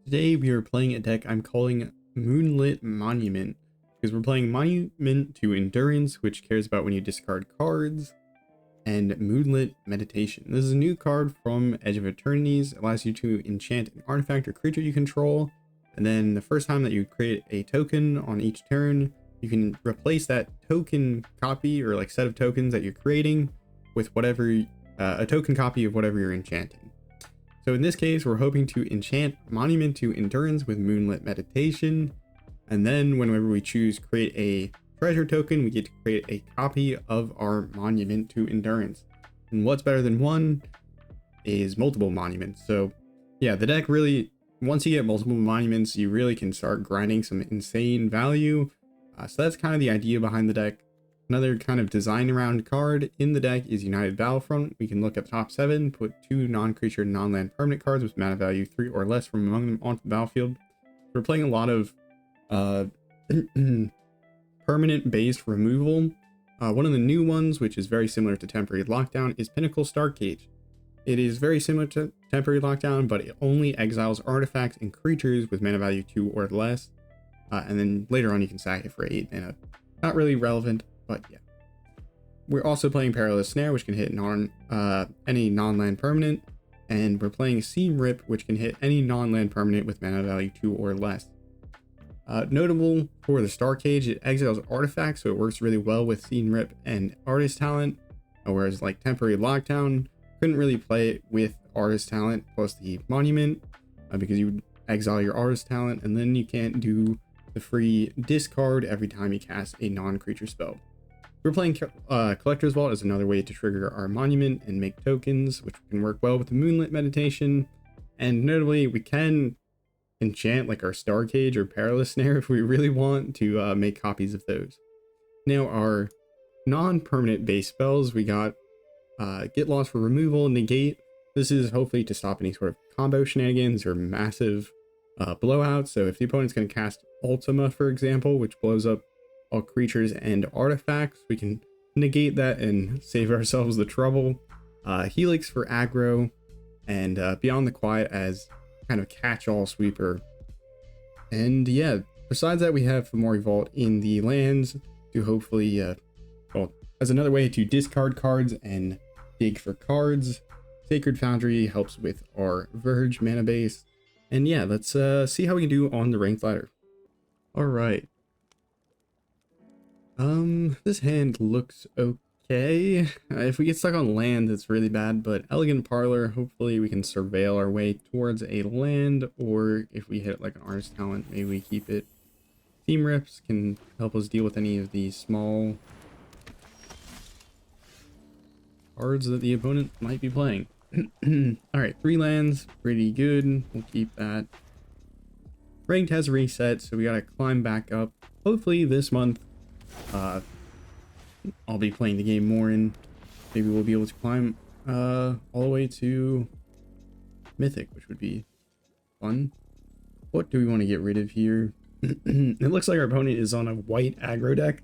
Today we are playing a deck I'm calling Moonlit Monument, because we're playing Monument to Endurance, which cares about when you discard cards, and Moonlit Meditation. This is a new card from Edge of Eternities. It allows you to enchant an artifact or creature you control, and then the first time that you create a token on each turn, you can replace that token copy or like set of tokens that you're creating with whatever a token copy of whatever you're enchanting. So in this case, we're hoping to enchant Monument to Endurance with Moonlit Meditation, and then whenever we choose create a treasure token, we get to create a copy of our Monument to Endurance. And what's better than one is multiple monuments. So yeah, the deck really, once you get multiple monuments, you really can start grinding some insane value. So that's kind of the idea behind the deck. Another kind of design around card in the deck is United Battlefront. We can look at the top 7, put 2 non-creature non-land permanent cards with mana value 3 or less from among them onto the battlefield. We're playing a lot of permanent based removal. One of the new ones, which is very similar to Temporary Lockdown, is Pinnacle Starcage. It is very similar to Temporary Lockdown, but it only exiles artifacts and creatures with mana value 2 or less. And then later on you can sack it for 8 mana. Not really relevant, but yeah. We're also playing Perilous Snare, which can hit any non-land permanent, and we're playing Seam Rip, which can hit any non-land permanent with mana value 2 or less. Notable for the Starcage, it exiles artifacts, so it works really well with Seam Rip and Artist Talent, whereas like Temporary Lockdown couldn't really play it with Artist Talent plus the Monument, because you would exile your Artist Talent, and then you can't do the free discard every time you cast a non-creature spell. We're playing Collector's Vault as another way to trigger our Monument and make tokens, which can work well with the Moonlit Meditation. And notably, we can enchant like our Starcage or Perilous Snare if we really want to make copies of those. Now, our non-permanent base spells, we got Get Lost for removal, Negate. This is hopefully to stop any sort of combo shenanigans or massive blowouts. So if the opponent's going to cast Ultima, for example, which blows up all creatures and artifacts, we can negate that and save ourselves the trouble. Helix for aggro, and Beyond the Quiet as kind of catch-all sweeper. And yeah, besides that, we have Fomori Vault in the lands to hopefully, well, as another way to discard cards and dig for cards. Sacred Foundry helps with our Verge mana base. And yeah, let's see how we can do on the ranked ladder. All right. This hand looks okay. If we get stuck on land, it's really bad, but Elegant Parlor, hopefully we can surveil our way towards a land, or if we hit like an Artist Talent, maybe we keep it. Seam Rips can help us deal with any of the small cards that the opponent might be playing. Alright, 3 lands, pretty good. We'll keep that. Ranked has reset, so we gotta climb back up. Hopefully this month, I'll be playing the game more, and maybe we'll be able to climb all the way to Mythic, which would be fun. What do we want to get rid of here? It looks like our opponent is on a white aggro deck.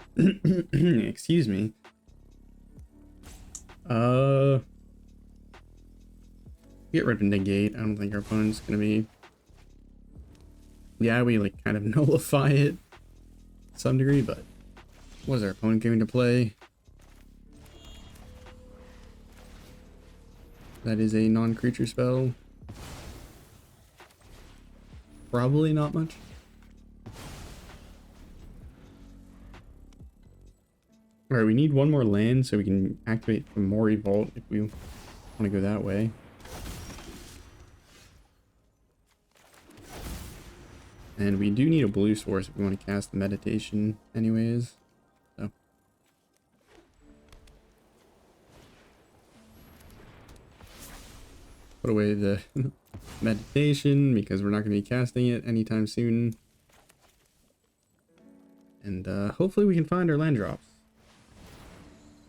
Excuse me. Get rid of Negate. I don't think our opponent's gonna be... Yeah, we like kind of nullify it to some degree, but what is our opponent going to play? That is a non-creature spell. Probably not much. Alright, we need one more land so we can activate Fomori Vault if we want to go that way. And we do need a blue source if we want to cast the Meditation anyways. So. Put away the Meditation because we're not going to be casting it anytime soon. And hopefully we can find our land drops.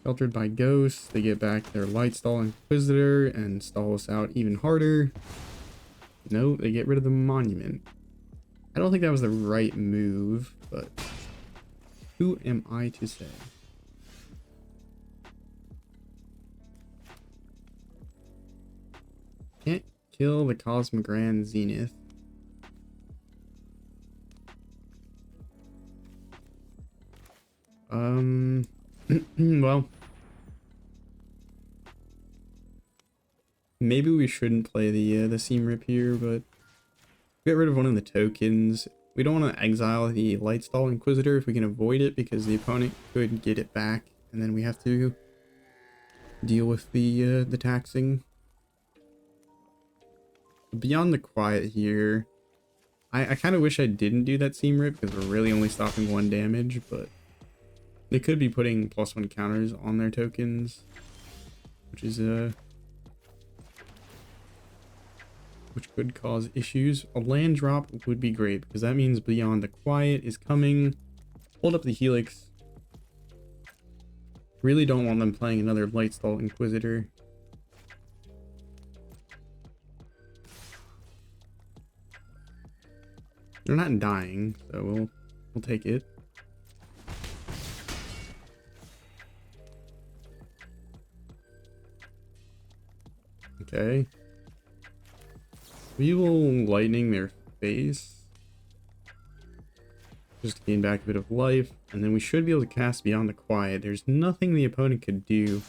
Sheltered by Ghosts, they get back their Lightstall Inquisitor and stall us out even harder. No, they get rid of the Monument. I don't think that was the right move, but who am I to say? Can't kill the Cosmogran Zenith. Well, maybe we shouldn't play the seam rip here, but get rid of one of the tokens. We don't want to exile the Lightstall Inquisitor if we can avoid it, because the opponent could get it back, and then we have to deal with the taxing. Beyond the Quiet here, I kind of wish I didn't do that seam rip, because we're really only stopping 1 damage, but they could be putting +1 counters on their tokens, which is which could cause issues. A land drop would be great, because that means Beyond the Quiet is coming. Hold up the Helix. Really don't want them playing another Lightstall Inquisitor. They're not dying, so we'll take it. Okay. We will lightning their face, just to gain back a bit of life, and then we should be able to cast Beyond the Quiet. There's nothing the opponent could do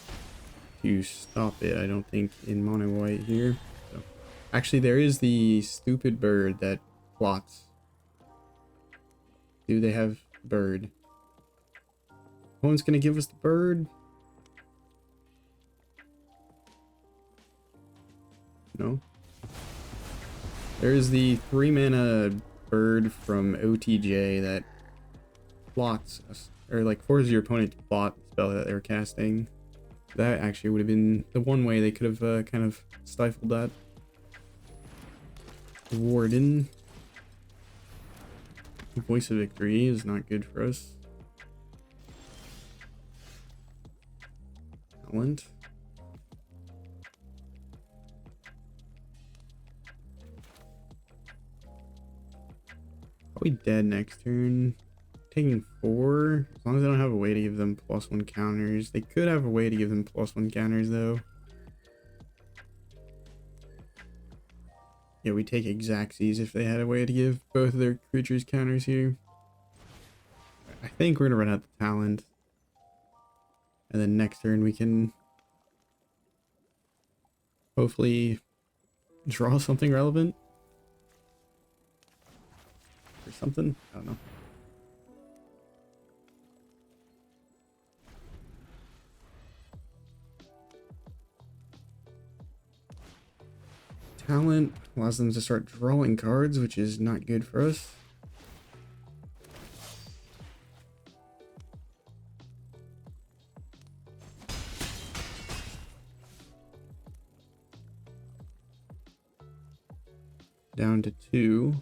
to stop it, I don't think, in mono white here. So, actually, there is the stupid bird that plots. Do they have bird? Opponent's gonna give us the bird. No. There's the 3-mana bird from OTJ that plots us, or like forces your opponent to plot the spell that they were casting. That actually would have been the one way they could have kind of stifled that. Warden. Voice of Victory is not good for us. Talent. Probably dead next turn. Taking 4. As long as I don't have a way to give them +1 counters. They could have a way to give them +1 counters though. Yeah, we take Exacxies if they had a way to give both of their creatures counters here. I think we're gonna run out the talent. And then next turn we can hopefully draw something relevant. Or something. I don't know. Talent allows them to start drawing cards, which is not good for us. Down to 2.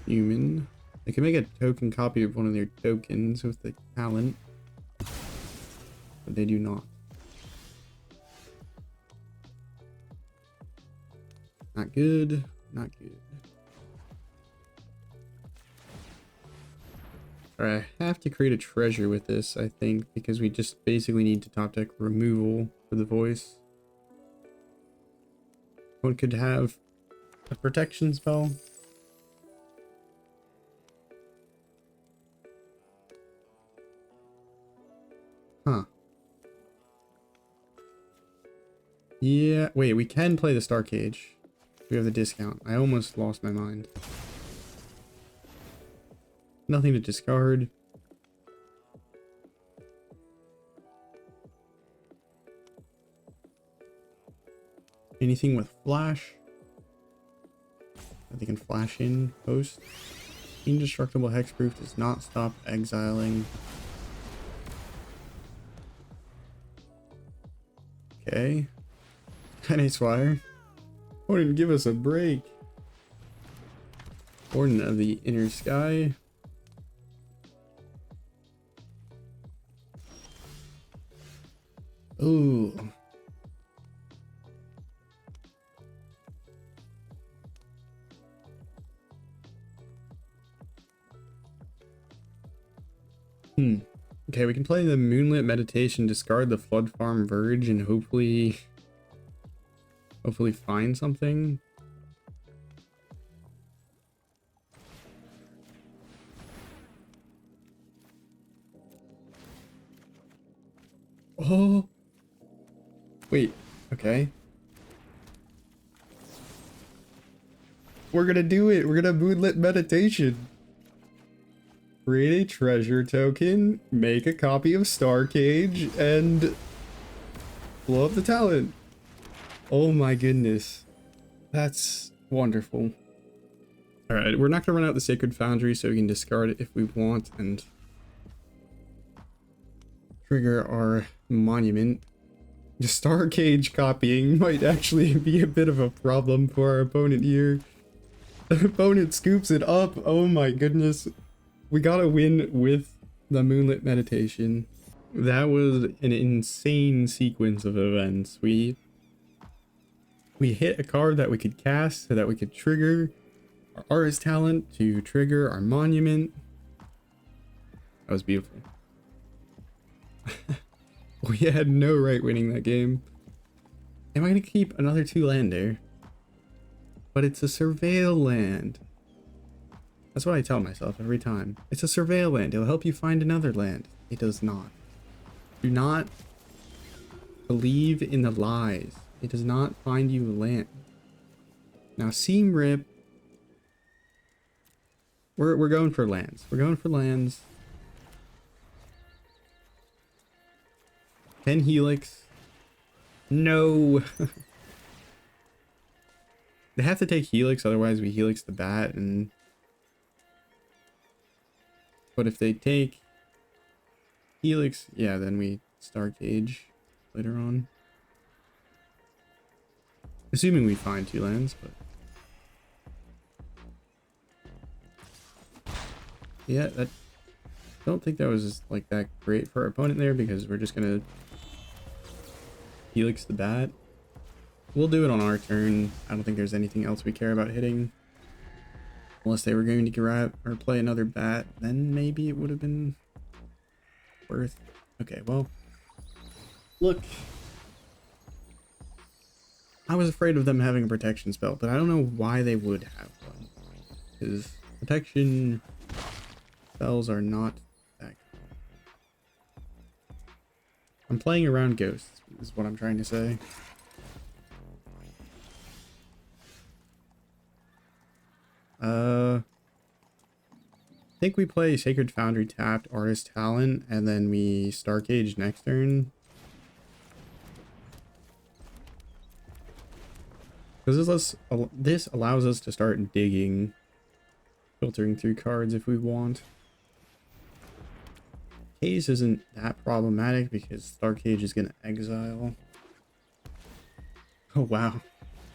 Human. They can make a token copy of one of their tokens with the talent, but they do not. Not good. Not good. Alright, I have to create a treasure with this, I think, because we just basically need to top deck removal for the voice. One could have a protection spell. Huh. Yeah, wait, we can play the Starcage. We have the discount. I almost lost my mind. Nothing to discard. Anything with flash? They can flash in post. Indestructible hexproof does not stop exiling. Okay. Nice wire. Won't even give us a break. Warden of the Inner Sky. Ooh. Okay, we can play the Moonlit Meditation, discard the Flood Farm Verge, and hopefully find something. Oh, wait, okay. We're gonna do it. We're gonna Moonlit Meditation. Create a treasure token, make a copy of Starcage, and blow up the talent. Oh my goodness. That's wonderful. Alright, we're not gonna run out the Sacred Foundry, so we can discard it if we want and trigger our monument. The Starcage copying might actually be a bit of a problem for our opponent here. The opponent scoops it up. Oh my goodness. We gotta win with the Moonlit Meditation. That was an insane sequence of events. We hit a card that we could cast so that we could trigger our artist talent to trigger our monument. That was beautiful. We had no right winning that game. Am I gonna keep another 2-lander? But it's a surveil land. That's what I tell myself every time. It's a surveil land. It'll help you find another land. It does not. Do not believe in the lies. It does not find you land. Now, Seam Rip. We're going for lands. We're going for lands. 10 Helix. No. They have to take Helix, otherwise we Helix the bat, and but if they take Helix, yeah, then we Starcage later on. Assuming we find 2 lands, but yeah, that don't think that was like that great for our opponent there, because we're just gonna Helix the bat. We'll do it on our turn. I don't think there's anything else we care about hitting. Unless they were going to grab or play another bat, then maybe it would have been worth. Okay, well, look. I was afraid of them having a protection spell, but I don't know why they would have one. Because protection spells are not that good. I'm playing around ghosts, is what I'm trying to say. I think we play Sacred Foundry tapped, Artist Talent, and then we Starcage next turn. Because this allows us to start digging, filtering through cards if we want. Case isn't that problematic because Starcage is going to exile. Oh wow.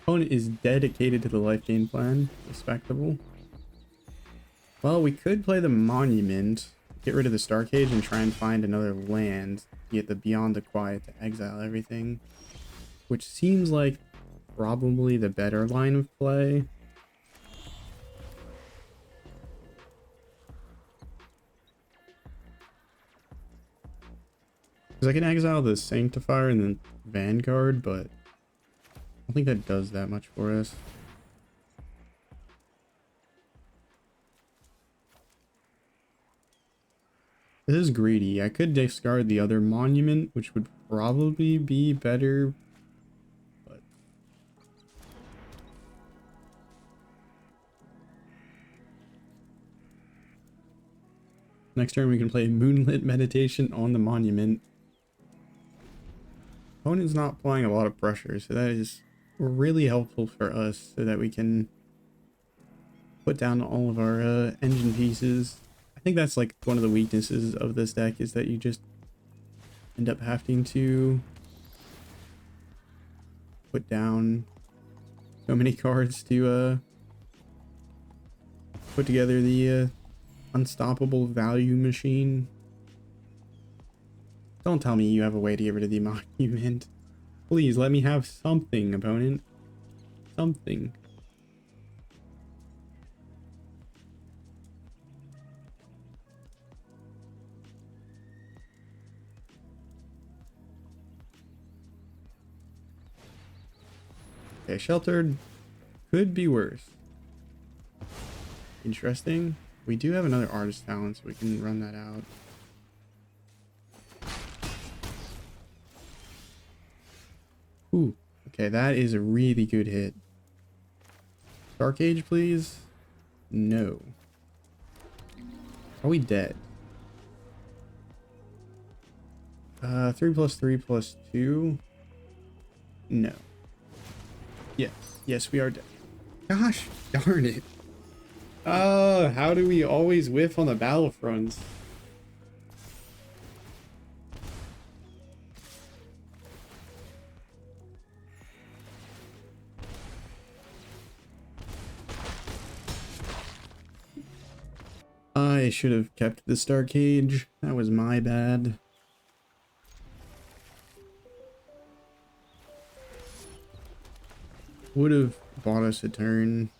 Opponent is dedicated to the Lifegain plan. Respectable. Well, we could play the Monument, get rid of the Starcage, and try and find another land. Get the Beyond the Quiet to exile everything. Which seems like probably the better line of play. Because I can exile the Sanctifier and then Vanguard, but I don't think that does that much for us. This is greedy. I could discard the other Monument, which would probably be better, but next turn we can play Moonlit Meditation on the Monument. Opponent's not applying a lot of pressure, so that is really helpful for us so that we can put down all of our engine pieces. I think that's like one of the weaknesses of this deck, is that you just end up having to put down so many cards to put together the unstoppable value machine. Don't tell me you have a way to get rid of the Monument. Please let me have something, opponent. Something. Okay, Sheltered could be worse. Interesting. We do have another Artist Talent, so we can run that out. Ooh, okay, that is a really good hit. Starcage, please. No. Are we dead? 3 plus 3 plus 2. No. Yes. Yes, we are dead. Gosh darn it. How do we always whiff on the Battlefronts? I should have kept the Starcage. That was my bad. Would have bought us a turn.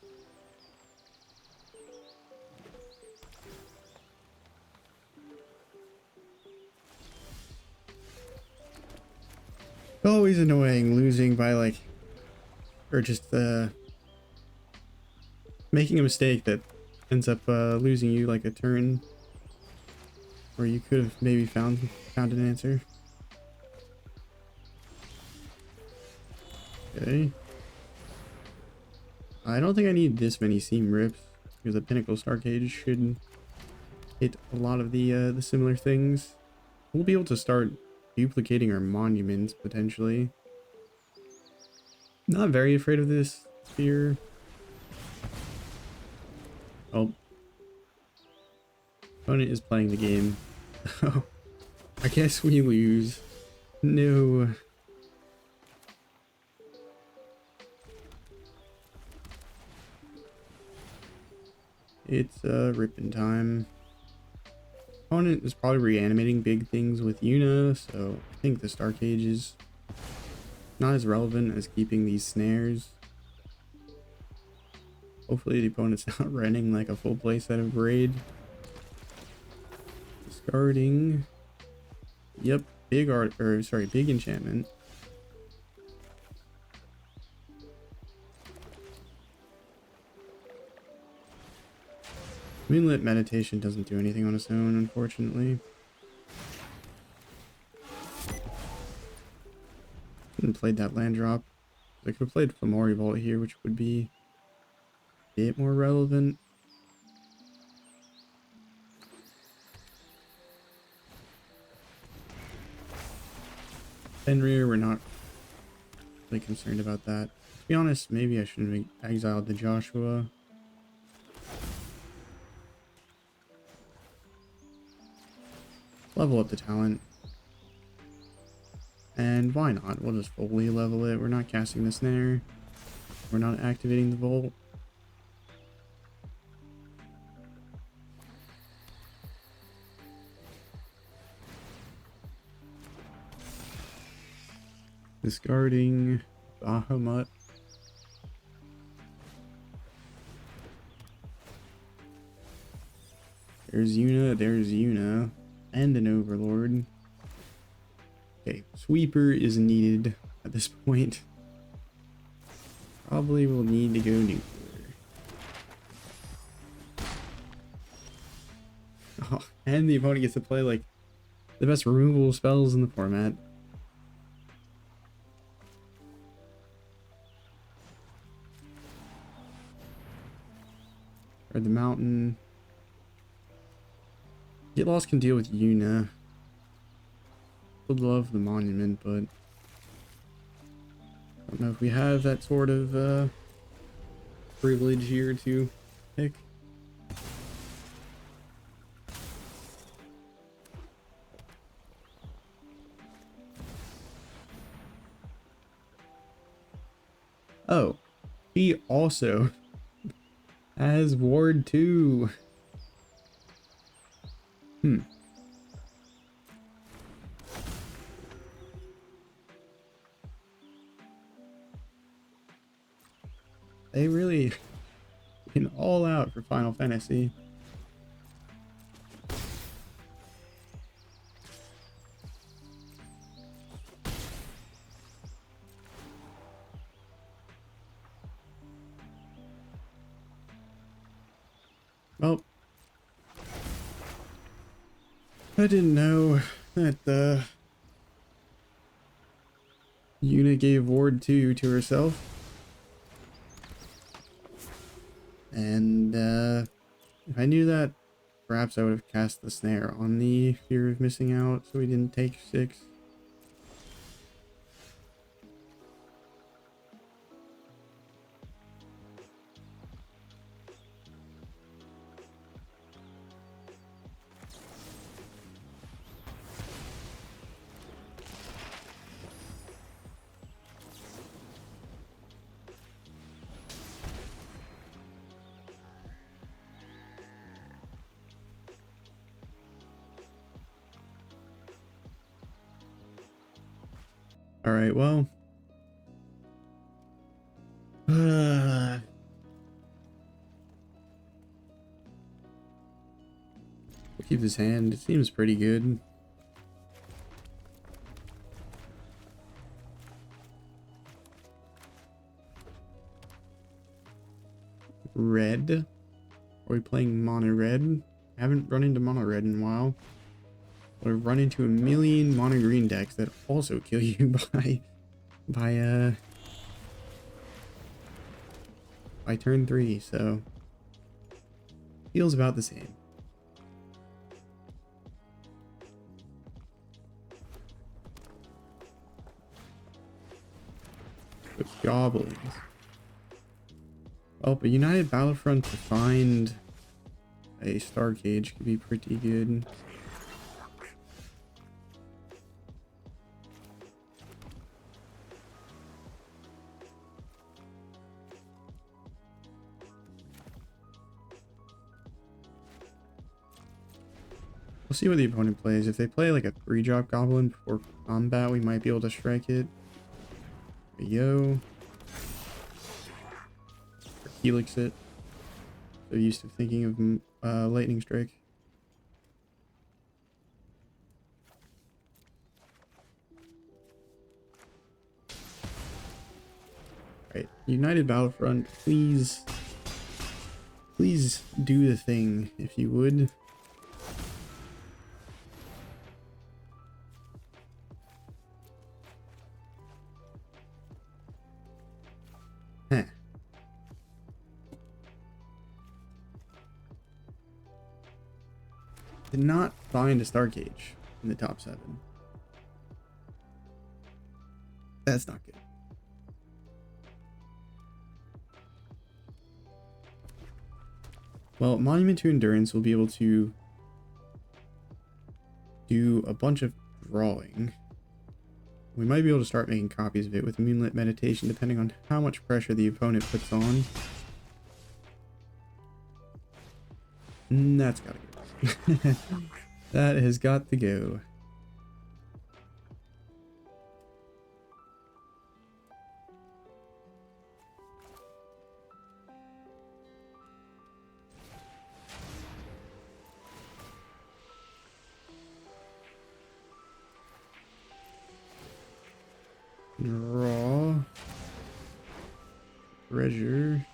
Always annoying losing by like, or just making a mistake that ends up losing you like a turn where you could have maybe found an answer. Okay. I don't think I need this many seam rips because the Pinnacle Starcage should hit a lot of the similar things. We'll be able to start duplicating our monuments potentially. Not very afraid of this sphere. Oh, opponent is playing the game. Oh, I guess we lose. No. It's ripping time. Opponent is probably reanimating big things with Yuna, so I think the Starcage is not as relevant as keeping these snares. Hopefully the opponent's not running like a full playset of Braid. Discarding. Yep, big enchantment. Moonlit Meditation doesn't do anything on its own, unfortunately. Couldn't played that land drop. I could have played Flamori Vault here, which would be a bit more relevant. Fenrir, we're not really concerned about that. To be honest, maybe I shouldn't have exiled the Joshua. Level up the talent. And why not? We'll just fully level it. We're not casting the snare. We're not activating the vault. Discarding Bahamut. There's Yuna, and an Overlord. Okay, Sweeper is needed at this point. Probably will need to go nuclear. Oh, and the opponent gets to play like the best removal spells in the format. Or the mountain. Get Lost can deal with Yuna. Would love the monument, but I don't know if we have that sort of privilege here to pick. Oh, he also has Ward 2. They really been all out for Final Fantasy. Well, I didn't know that Yuna gave Ward 2 to herself. And if I knew that, perhaps I would have cast the snare on the fear of missing out so we didn't take 6. Alright, well. We'll keep this hand. It seems pretty good. Red. Are we playing mono red? I haven't run into mono red in a while. But I've run into a million mono green decks that also kill you by turn 3, so feels about the same. But Goblins. Oh, but United Battlefront to find a Starcage could be pretty good. We'll see what the opponent plays. If they play like a 3-drop Goblin before combat, we might be able to strike it. There we go. Or Helix it. So used to thinking of Lightning Strike. Right, United Battlefront, please do the thing, if you would. Huh. Did not find a Starcage in the top 7. That's not good. Well, Monument to Endurance will be able to do a bunch of drawing. We might be able to start making copies of it with Moonlit Meditation, depending on how much pressure the opponent puts on. That's gotta go. That has got to go. Draw. Treasure.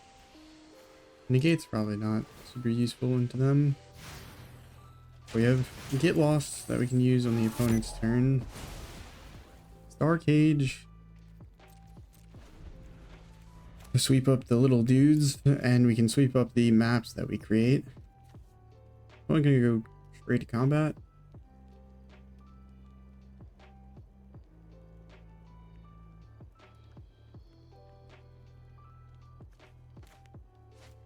Negate's probably not super useful into them. We have Get Lost that we can use on the opponent's turn. Starcage. Sweep up the little dudes, and we can sweep up the maps that we create. I'm gonna go straight to combat.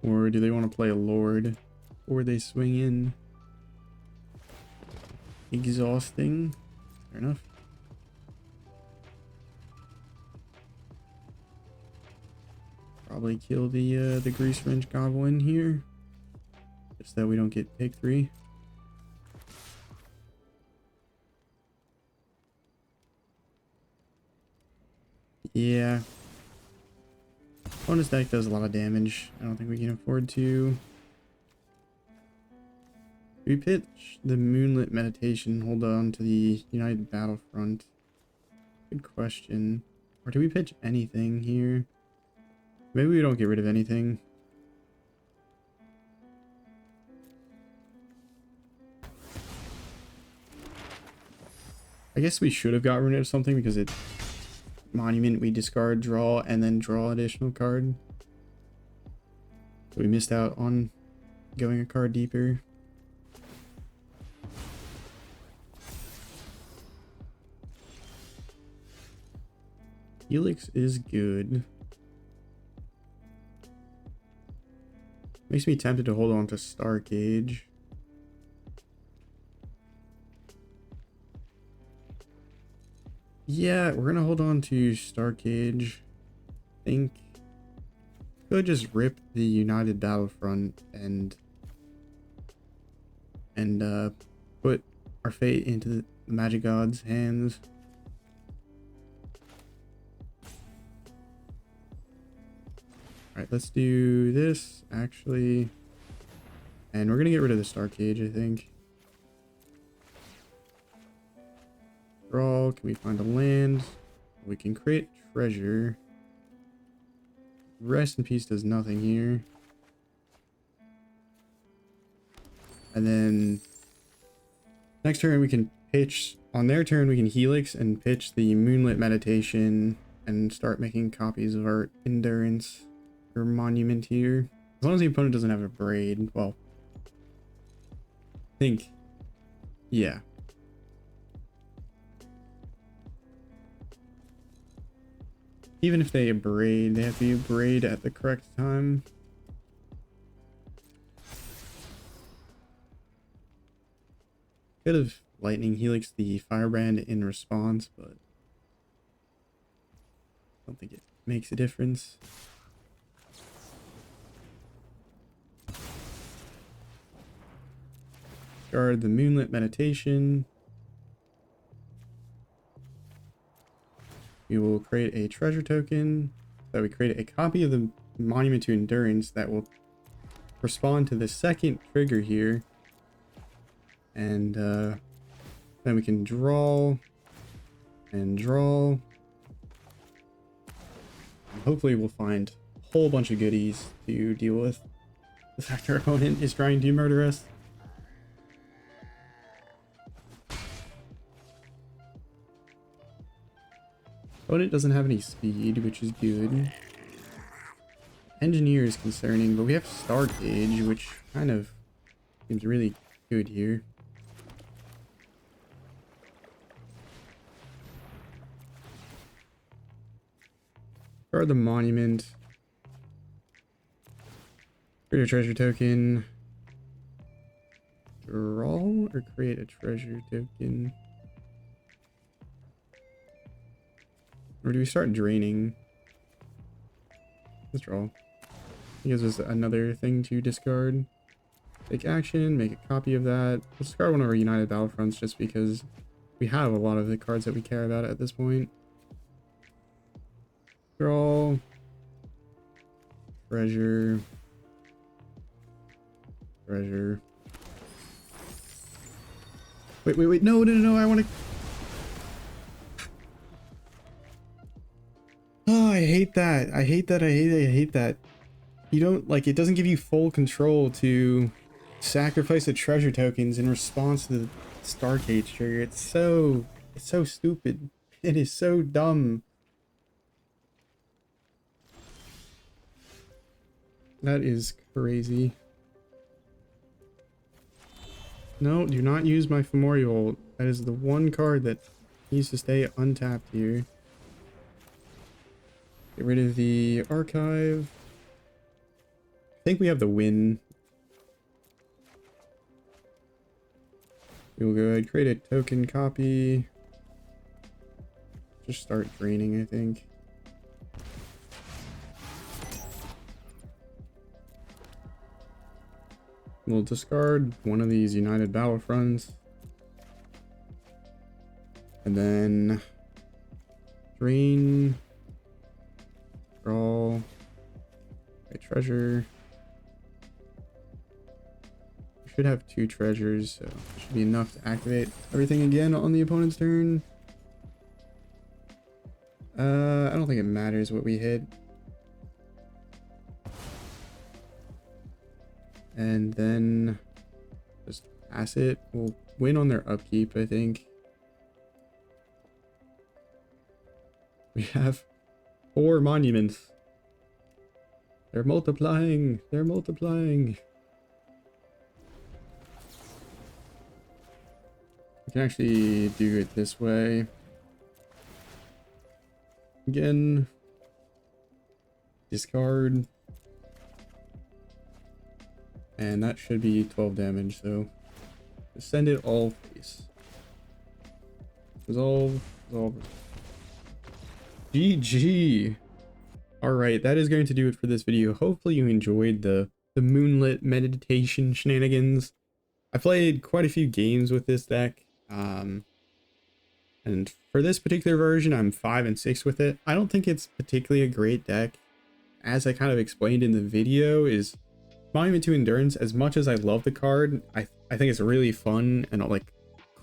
Or do they want to play a Lord? Or they swing in? Exhausting. Fair enough. Probably kill the Grease Wrench Goblin here. Just that we don't get take 3. Yeah. Bonus deck does a lot of damage. I don't think we can afford to. We pitch the Moonlit Meditation, hold on to the United Battlefront. Good question. Or do we pitch anything here? Maybe we don't get rid of anything. I guess we should have gotten rid of something because it monument, we discard, draw, and then draw additional card. So we missed out on going a card deeper. Helix is good. Makes me tempted to hold on to Starcage. Yeah, we're gonna hold on to Starcage. I think could just rip the United Battlefront and put our fate into the Magic God's hands. Alright, let's do this actually. And we're gonna get rid of the Starcage, I think. Draw, can we find a land? We can create treasure. Rest in Peace does nothing here. And then next turn we can pitch, on their turn we can Helix and pitch the Moonlit Meditation and start making copies of our Endurance or Monument here. As long as the opponent doesn't have a Braid, well, I think, yeah. Even if they braid, they have to braid at the correct time. Could have Lightning Helix the Firebrand in response, but I don't think it makes a difference. Guard the Moonlit Meditation. We will create a treasure token. So we create a copy of the Monument to Endurance that will respond to the second trigger here. And then we can draw and draw. And hopefully we'll find a whole bunch of goodies to deal with the fact our opponent is trying to murder us. Opponent doesn't have any speed, which is good. Engineer is concerning, but we have Starcage, which kind of seems really good here. Guard the Monument. Create a treasure token. Draw or create a treasure token? Or do we start draining? Let's draw. It gives us another thing to discard. Take action, make a copy of that. We'll discard one of our United Battlefronts just because we have a lot of the cards that we care about at this point. Draw. Treasure. Treasure. Wait. No, I want to... Oh, I hate that. I hate that. You don't, like, it doesn't give you full control to sacrifice the treasure tokens in response to the Starcage trigger. It's so stupid. It is so dumb. That is crazy. No, do not use my Femorial. That is the one card that needs to stay untapped here. Get rid of the archive. I think we have the win. We will go ahead, create a token copy. Just start draining, I think. We'll discard one of these United Battlefronts. And then drain. Draw. A treasure. We should have 2 treasures, so it should be enough to activate everything again on the opponent's turn. I don't think it matters what we hit. And then just pass it. We'll win on their upkeep, I think. We have 4 monuments. They're multiplying. They're multiplying. We can actually do it this way. Again. Discard. And that should be 12 damage, so just send it all face. Resolve. Resolve. GG. Alright, that is going to do it for this video. Hopefully you enjoyed the Moonlit Meditation shenanigans. I played quite a few games with this deck. And for this particular version, I'm 5 and 6 with it. I don't think it's particularly a great deck. As I kind of explained in the video, is Monument to Endurance, as much as I love the card, I think it's a really fun and like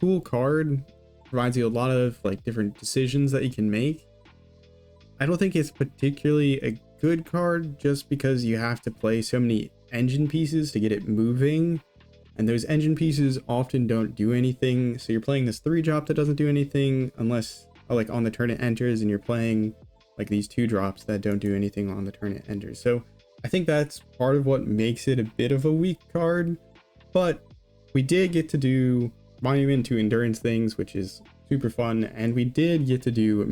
cool card. Provides you a lot of like different decisions that you can make. I don't think it's particularly a good card just because you have to play so many engine pieces to get it moving, and those engine pieces often don't do anything. So you're playing this 3-drop that doesn't do anything unless like on the turn it enters, and you're playing like these 2-drops that don't do anything on the turn it enters. So I think that's part of what makes it a bit of a weak card, but we did get to do Monument to Endurance things, which is super fun, and we did get to do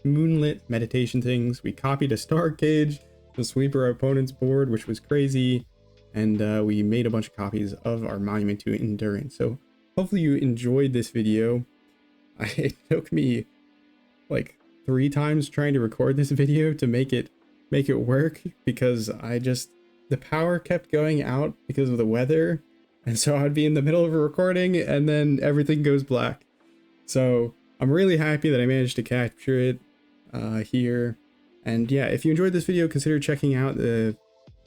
Moonlit Meditation things. We copied a Starcage to sweep our opponent's board, which was crazy, and we made a bunch of copies of our Monument to Endurance. So hopefully you enjoyed this video. It took me like 3 times trying to record this video to make it work, because the power kept going out because of the weather, and so I'd be in the middle of a recording and then everything goes black. So I'm really happy that I managed to capture it here. And yeah, if you enjoyed this video, consider checking out the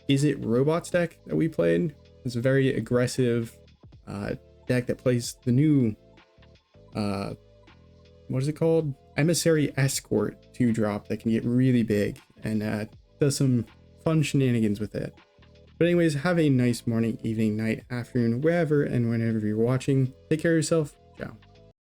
Is It Robots deck that we played. It's a very aggressive deck that plays the new what is it called? Emissary Escort 2-drop that can get really big, and does some fun shenanigans with it. But anyways, have a nice morning, evening, night, afternoon, wherever and whenever you're watching. Take care of yourself. Ciao.